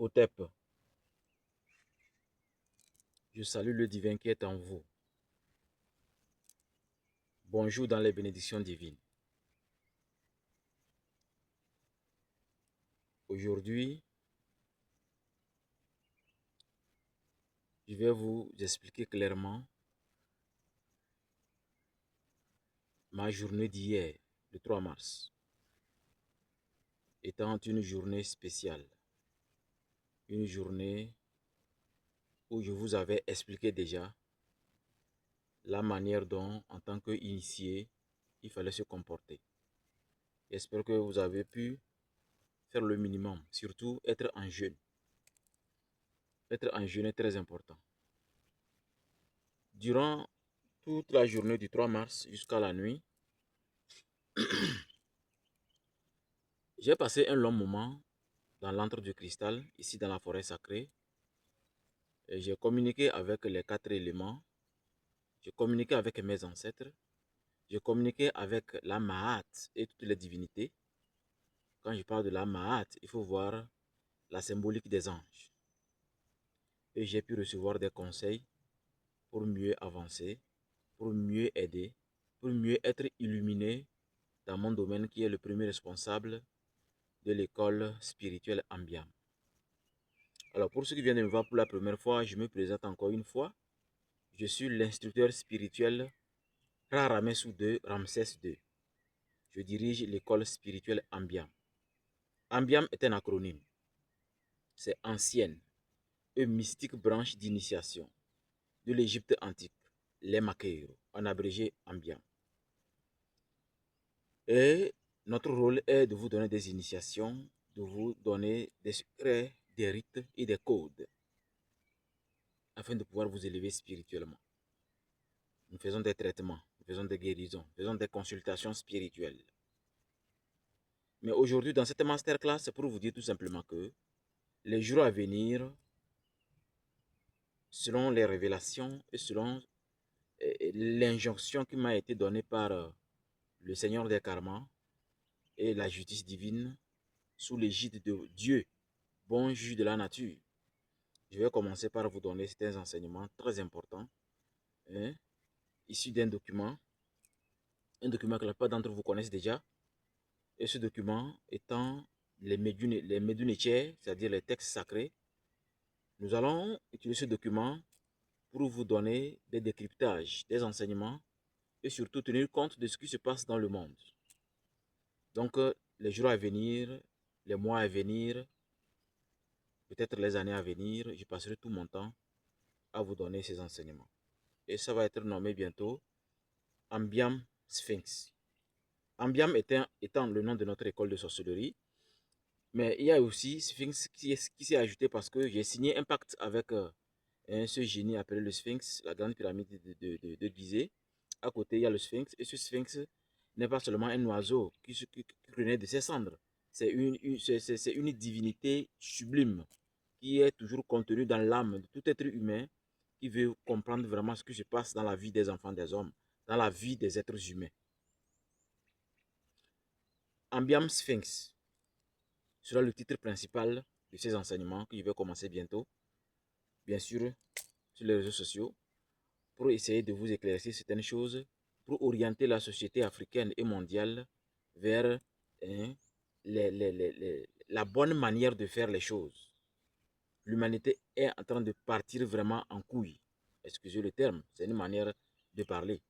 Otep, je salue le divin qui est en vous. Bonjour dans les bénédictions divines. Aujourd'hui, je vais vous expliquer clairement ma journée d'hier, le 3 mars, étant une journée spéciale. Une journée où je vous avais expliqué déjà la manière dont, en tant qu'initié, il fallait se comporter. J'espère que vous avez pu faire le minimum, surtout être en jeûne. Être en jeûne est très important. Durant toute la journée du 3 mars jusqu'à la nuit, j'ai passé un long moment dans l'antre du cristal, ici dans la forêt sacrée. Et j'ai communiqué avec les 4 éléments. J'ai communiqué avec mes ancêtres. J'ai communiqué avec la Mahat et toutes les divinités. Quand je parle de la Mahat, il faut voir la symbolique des anges. Et j'ai pu recevoir des conseils pour mieux avancer, pour mieux aider, pour mieux être illuminé dans mon domaine qui est le premier responsable de l'école spirituelle Ambiam. Alors pour ceux qui viennent de me voir pour la première fois, je me présente encore une fois. Je suis l'instructeur spirituel Ra-Ramessu II, Ramsès II. Je dirige l'école spirituelle Ambiam. Ambiam est un acronyme. C'est ancienne, une mystique branche d'initiation de l'Égypte antique, les Makeiro, en abrégé Ambiam. Et notre rôle est de vous donner des initiations, de vous donner des secrets, des rites et des codes, afin de pouvoir vous élever spirituellement. Nous faisons des traitements, nous faisons des guérisons, nous faisons des consultations spirituelles. Mais aujourd'hui, dans cette masterclass, c'est pour vous dire tout simplement que les jours à venir, selon les révélations et selon l'injonction qui m'a été donnée par le Seigneur des Karmas et la justice divine, sous l'égide de Dieu, bon juge de la nature, je vais commencer par vous donner certains enseignements très importants, hein, issus d'un document, un document que la plupart d'entre vous connaissent déjà, et ce document étant les Medunetiers, c'est-à-dire les textes sacrés. Nous allons utiliser ce document pour vous donner des décryptages, des enseignements et surtout tenir compte de ce qui se passe dans le monde. Donc, les jours à venir, les mois à venir, peut-être les années à venir, je passerai tout mon temps à vous donner ces enseignements. Et ça va être nommé bientôt Ambiam Sphinx. Ambiam étant le nom de notre école de sorcellerie, mais il y a aussi Sphinx qui s'est ajouté parce que j'ai signé un pacte avec ce génie appelé le Sphinx, la grande pyramide de Gizeh. À côté, il y a le Sphinx. Et ce Sphinx n'est pas seulement un oiseau qui renaît de ses cendres. C'est une divinité sublime qui est toujours contenue dans l'âme de tout être humain qui veut comprendre vraiment ce qui se passe dans la vie des enfants des hommes, dans la vie des êtres humains. Ambiam Sphinx sera le titre principal de ces enseignements que je vais commencer bientôt. Bien sûr, sur les réseaux sociaux, pour essayer de vous éclaircir certaines choses, pour orienter la société africaine et mondiale vers hein, la bonne manière de faire les choses. L'humanité est en train de partir vraiment en couille. Excusez le terme, c'est une manière de parler.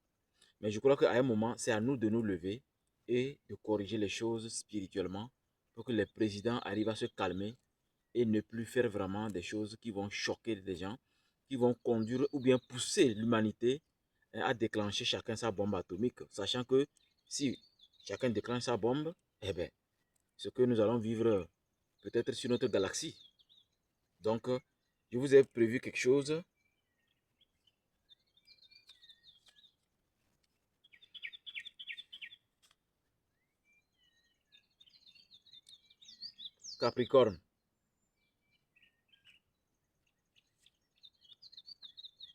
Mais je crois qu'à un moment, c'est à nous de nous lever et de corriger les choses spirituellement pour que les présidents arrivent à se calmer et ne plus faire vraiment des choses qui vont choquer les gens, qui vont conduire ou bien pousser l'humanité à déclencher chacun sa bombe atomique, sachant que si chacun déclenche sa bombe, eh bien, ce que nous allons vivre peut-être sur notre galaxie. Donc, je vous ai prévu quelque chose. Capricorne,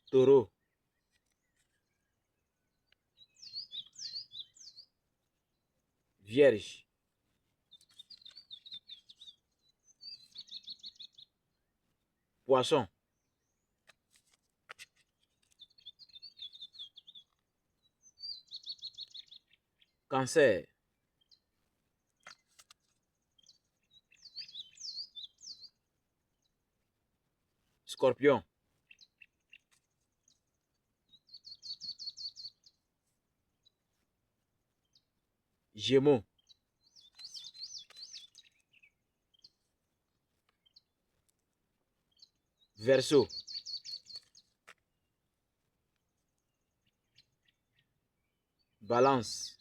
Taureau, Vierge, Poisson. Cancer. Scorpion. Gémeaux. Verseau. Balance.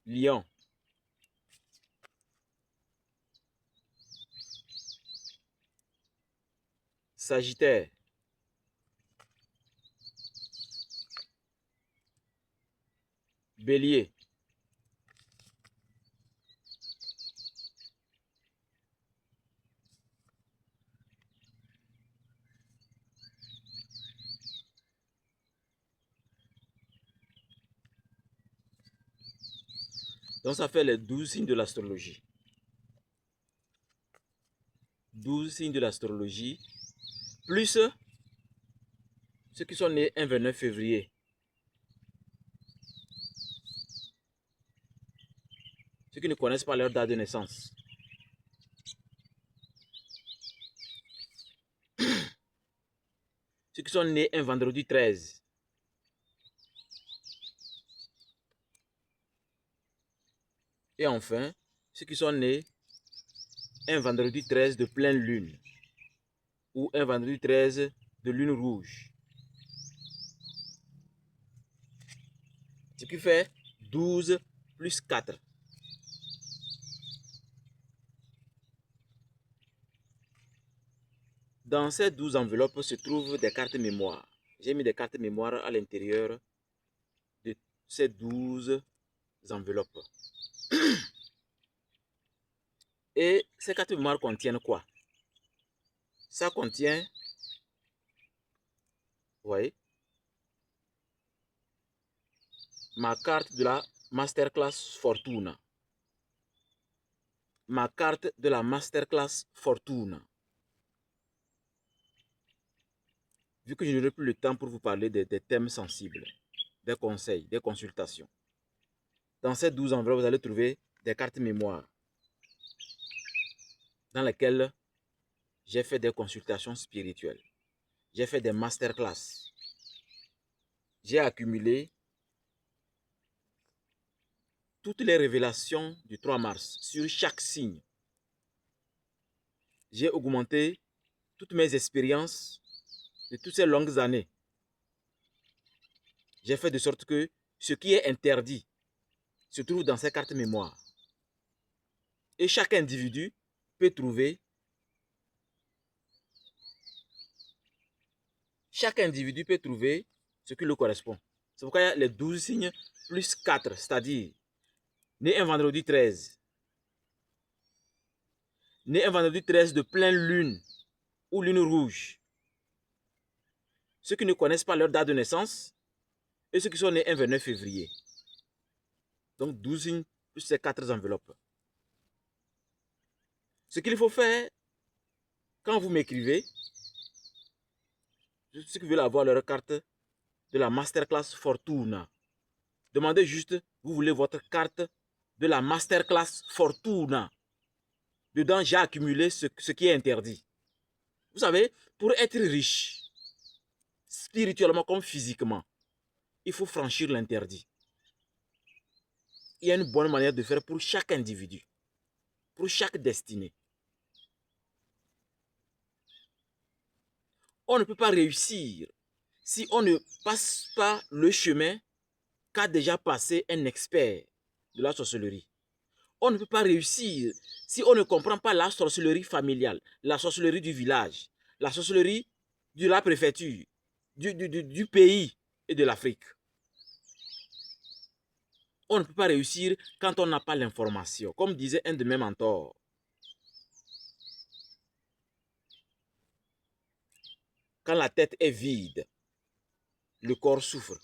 Lion. Sagittaire. Bélier. Donc ça fait les 12 signes de l'astrologie. 12 signes de l'astrologie, plus ceux qui sont nés un 29 février. Ceux qui ne connaissent pas leur date de naissance. Ceux qui sont nés un vendredi 13. Et enfin, ceux qui sont nés un vendredi 13 de pleine lune. Ou un vendredi 13 de lune rouge. Ce qui fait 12 plus 4. Dans ces 12 enveloppes se trouvent des cartes mémoire. J'ai mis des cartes mémoire à l'intérieur de ces 12 enveloppes. Et ces cartes mémoire contiennent quoi? Ça contient, vous voyez, ma carte de la Masterclass Fortuna. Ma carte de la Masterclass Fortuna. Vu que je n'aurai plus le temps pour vous parler des thèmes sensibles, des conseils, des consultations. Dans ces 12 enveloppes, vous allez trouver des cartes mémoire dans lesquelles j'ai fait des consultations spirituelles. J'ai fait des masterclass. J'ai accumulé toutes les révélations du 3 mars sur chaque signe. J'ai augmenté toutes mes expériences de toutes ces longues années. J'ai fait de sorte que ce qui est interdit se trouve dans ces cartes mémoire. Et chaque individu peut trouver ce qui lui correspond. C'est pourquoi il y a les 12 signes plus 4, c'est-à-dire né un vendredi 13. Né un vendredi 13 de pleine lune ou lune rouge. Ceux qui ne connaissent pas leur date de naissance et ceux qui sont nés un 29 février. Donc 12 signes plus ces 4 enveloppes. Ce qu'il faut faire quand vous m'écrivez, ceux qui veulent avoir leur carte de la Masterclass Fortuna, demandez juste, vous voulez votre carte de la Masterclass Fortuna. Dedans, j'ai accumulé ce qui est interdit. Vous savez, pour être riche, spirituellement comme physiquement, il faut franchir l'interdit. Il y a une bonne manière de faire pour chaque individu, pour chaque destinée. On ne peut pas réussir si on ne passe pas le chemin qu'a déjà passé un expert de la sorcellerie. On ne peut pas réussir si on ne comprend pas la sorcellerie familiale, la sorcellerie du village, la sorcellerie de la préfecture, du pays et de l'Afrique. On ne peut pas réussir quand on n'a pas l'information. Comme disait un de mes mentors, quand la tête est vide, le corps souffre.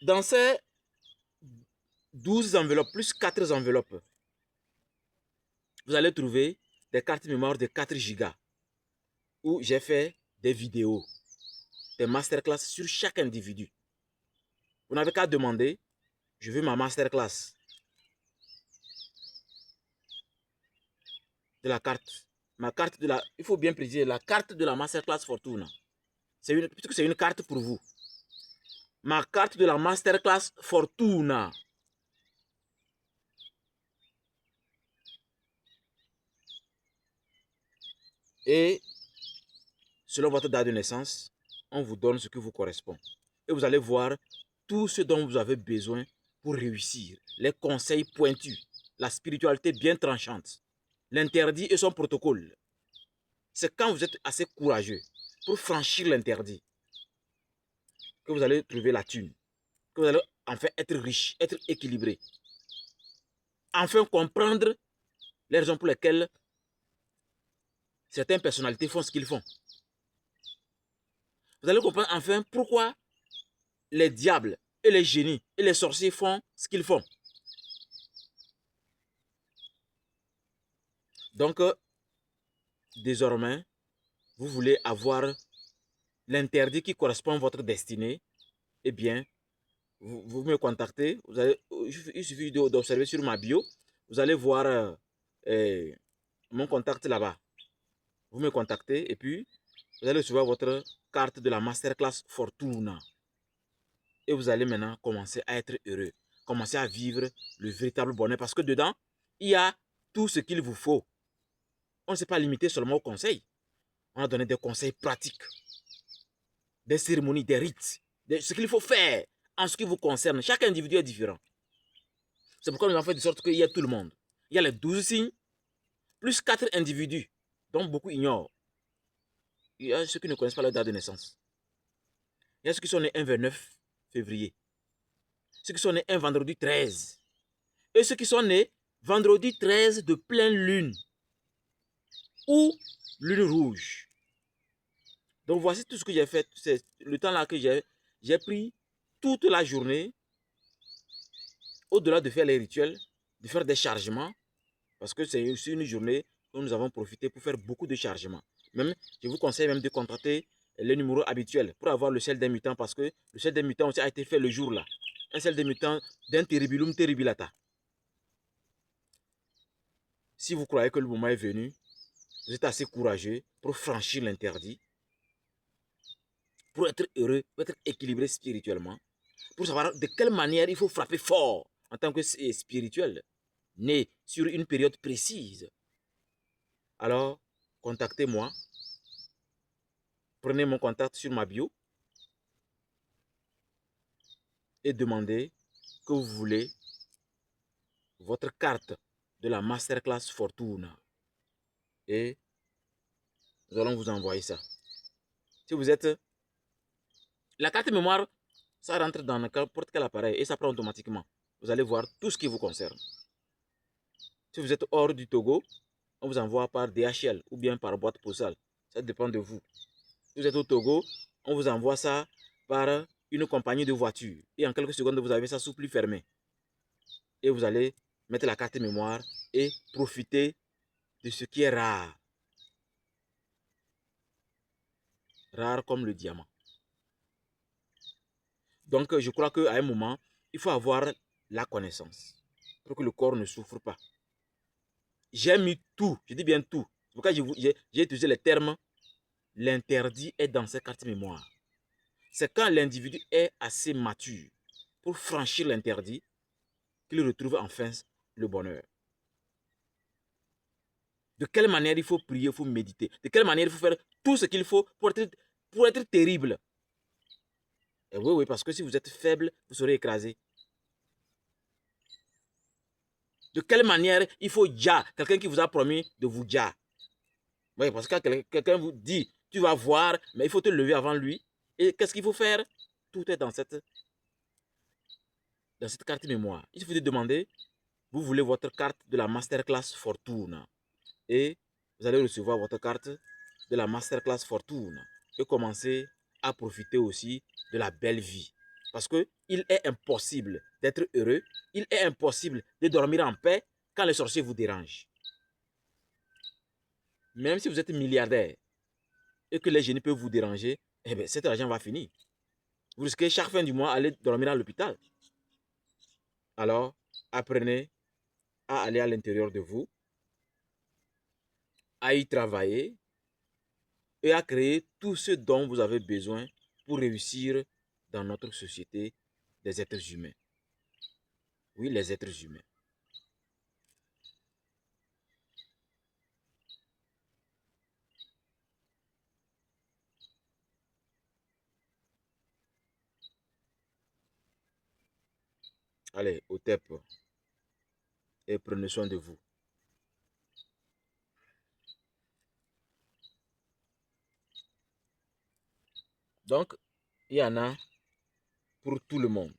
Dans ces 12 enveloppes, plus 4 enveloppes, vous allez trouver des cartes mémoire de 4 gigas où j'ai fait des vidéos, des masterclass sur chaque individu. Vous n'avez qu'à demander, je veux ma masterclass de la carte. Ma carte de la, il faut bien préciser, la carte de la masterclass Fortuna. Puisque c'est une carte pour vous. Ma carte de la masterclass Fortuna. Et selon votre date de naissance, on vous donne ce qui vous correspond. Et vous allez voir tout ce dont vous avez besoin pour réussir. Les conseils pointus, la spiritualité bien tranchante, l'interdit et son protocole. C'est quand vous êtes assez courageux pour franchir l'interdit que vous allez trouver la thune, que vous allez enfin être riche, être équilibré. Enfin comprendre les raisons pour lesquelles certaines personnalités font ce qu'ils font. Vous allez comprendre enfin pourquoi les diables et les génies et les sorciers font ce qu'ils font. Donc, désormais, vous voulez avoir l'interdit qui correspond à votre destinée, eh bien, vous me contactez. Il suffit d'observer sur ma bio. Vous allez voir mon contact là-bas. Vous me contactez et puis vous allez recevoir votre carte de la masterclass Fortuna. Et vous allez maintenant commencer à être heureux. Commencer à vivre le véritable bonheur. Parce que dedans, il y a tout ce qu'il vous faut. On ne s'est pas limité seulement aux conseils. On a donné des conseils pratiques, des cérémonies, des rites, ce qu'il faut faire en ce qui vous concerne. Chaque individu est différent. C'est pourquoi nous avons fait de sorte qu'il y a tout le monde. Il y a les 12 signes, plus 4 individus, dont beaucoup ignorent. Il y a ceux qui ne connaissent pas leur date de naissance. Il y a ceux qui sont nés un 29 février. Ceux qui sont nés un vendredi 13. Et ceux qui sont nés vendredi 13 de pleine lune. Ou lune rouge. Donc voici tout ce que j'ai fait. C'est le temps là que j'ai pris toute la journée. Au-delà de faire les rituels, de faire des chargements. Parce que c'est aussi une journée où nous avons profité pour faire beaucoup de chargements. Même, je vous conseille même de contracter les numéros habituels pour avoir le sel des mutants parce que le sel des mutants aussi a été fait le jour là. Un sel des mutants d'un terribilum terribilata. Si vous croyez que le moment est venu, vous êtes assez courageux pour franchir l'interdit, pour être heureux, pour être équilibré spirituellement, pour savoir de quelle manière il faut frapper fort en tant que spirituel, né sur une période précise. Alors, contactez-moi. Prenez mon contact sur ma bio et demandez que vous voulez votre carte de la masterclass Fortuna. Et nous allons vous envoyer ça. Si vous êtes... La carte mémoire, ça rentre dans n'importe quel appareil et ça prend automatiquement. Vous allez voir tout ce qui vous concerne. Si vous êtes hors du Togo, on vous envoie par DHL ou bien par boîte postale. Ça dépend de vous. Si vous êtes au Togo, on vous envoie ça par une compagnie de voitures. Et en quelques secondes, vous avez ça sous pli fermé. Et vous allez mettre la carte mémoire et profiter de ce qui est rare. Rare comme le diamant. Donc, je crois qu'à un moment, il faut avoir la connaissance pour que le corps ne souffre pas. J'ai mis tout, je dis bien tout. C'est pourquoi j'ai utilisé les termes l'interdit est dans cette carte mémoire. C'est quand l'individu est assez mature pour franchir l'interdit qu'il retrouve enfin le bonheur. De quelle manière il faut prier, il faut méditer. De quelle manière il faut faire tout ce qu'il faut pour être terrible. Et oui, parce que si vous êtes faible, vous serez écrasé. De quelle manière il faut déjà, quelqu'un qui vous a promis de vous déjà. Oui, parce que quelqu'un vous dit, tu vas voir, mais il faut te lever avant lui. Et qu'est-ce qu'il faut faire? Tout est dans cette carte mémoire. Il suffit de demander, vous voulez votre carte de la masterclass Fortuna. Et vous allez recevoir votre carte de la masterclass Fortuna. Et commencer à profiter aussi de la belle vie. Parce qu'il est impossible d'être heureux, il est impossible de dormir en paix quand les sorciers vous dérangent. Même si vous êtes milliardaire et que les génies peuvent vous déranger, eh bien, cet argent va finir. Vous risquez chaque fin du mois aller dormir à l'hôpital. Alors, apprenez à aller à l'intérieur de vous, à y travailler et à créer tout ce dont vous avez besoin pour réussir dans notre société des êtres humains. Oui, les êtres humains. Allez, au TEP et prenez soin de vous. Donc, il y en a pour tout le monde.